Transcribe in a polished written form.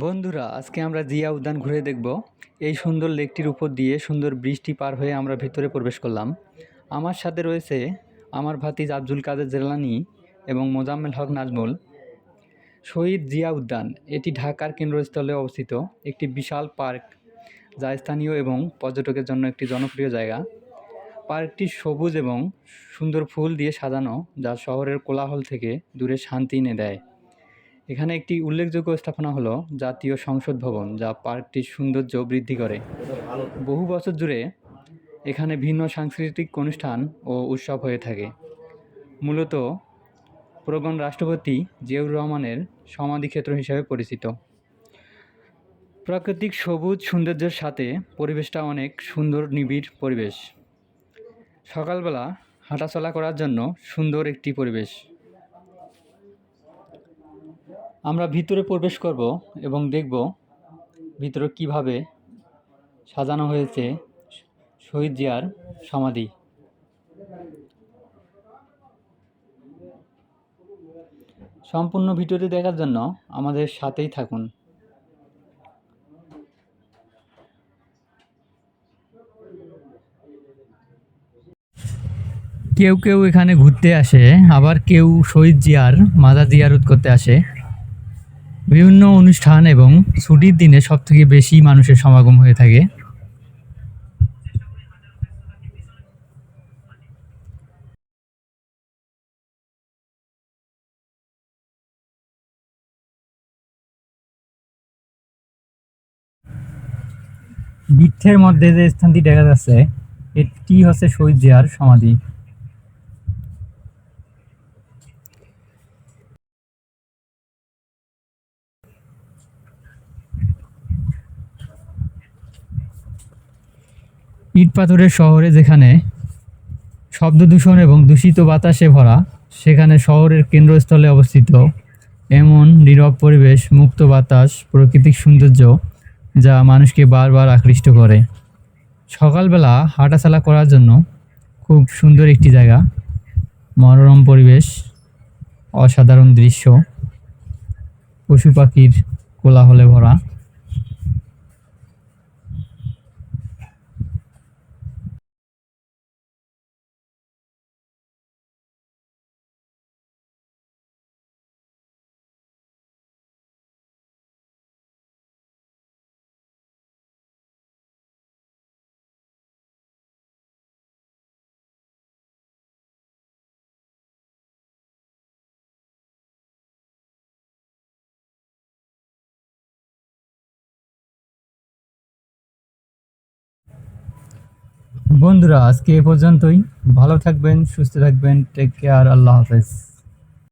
বন্ধুরা, আজকে আমরা জিয়া উদ্যান ঘুরে দেখব। এই সুন্দর লেকটির উপর দিয়ে সুন্দর বৃষ্টি পার হয়ে আমরা ভিতরে প্রবেশ করলাম। আমার সাথে রয়েছে আমার ভাতিজ আব্দুল কাদের জেলানি এবং মোজাম্মেল হক নাজমুল। শহীদ জিয়া উদ্যান এটি ঢাকার কেন্দ্রস্থলে অবস্থিত একটি বিশাল পার্ক, যা স্থানীয় এবং পর্যটকের জন্য একটি জনপ্রিয় জায়গা। পার্কটি সবুজ এবং সুন্দর ফুল দিয়ে সাজানো, যা শহরের কোলাহল থেকে দূরে শান্তি এনে দেয়। এখানে একটি উল্লেখযোগ্য স্থাপনা হলো জাতীয় সংসদ ভবন, যা পার্কটির সৌন্দর্য বৃদ্ধি করে। বহু বছর জুড়ে এখানে ভিন্ন সাংস্কৃতিক অনুষ্ঠান ও উৎসব হয়ে থাকে। মূলত প্রগণ রাষ্ট্রপতি জিয়াউর রহমানের সমাধিক্ষেত্র হিসেবে পরিচিত। প্রাকৃতিক সবুজ সৌন্দর্যের সাথে পরিবেশটা অনেক সুন্দর, নিবিড় পরিবেশ। সকালবেলা হাঁটাচলা করার জন্য সুন্দর একটি পরিবেশ। আমরা ভিতরে প্রবেশ করব এবং দেখব ভিতরে কিভাবে সাজানো হয়েছে শহীদ জিয়ার সমাধি। সম্পূর্ণ ভিডিওটি দেখার জন্য আমাদের সাথেই থাকুন। কেউ কেউ এখানে ঘুরতে আসে, আবার কেউ শহীদ জিয়ার মাজার জিয়ারত করতে আসে। বিভিন্ন অনুষ্ঠান এবং ছুটির দিনে সবথেকে বেশি মানুষের সমাগম হয়ে থাকে। বৃক্ষের মধ্যে যে স্থানটি দেখা যাচ্ছে, এটি হচ্ছে শহীদ জিয়ার সমাধি। ইট পাথরের শহরে যেখানে শব্দ দূষণ এবং দূষিত বাতাসে ভরা, সেখানে শহরের কেন্দ্রস্থলে অবস্থিত এমন নীরব পরিবেশ, মুক্ত বাতাস, প্রাকৃতিক সৌন্দর্য, যা মানুষকে বারবার আকৃষ্ট করে। সকালবেলা হাঁটাচলা করার জন্য খুব সুন্দর একটি জায়গা, মনোরম পরিবেশ, অসাধারণ দৃশ্য, পশু পাখির কোলাহলে ভরা। বন্ধুরা, আজকে এ পর্যন্তই। ভালো থাকবেন, সুস্থ থাকবেন। Take care. আল্লাহ হাফেজ।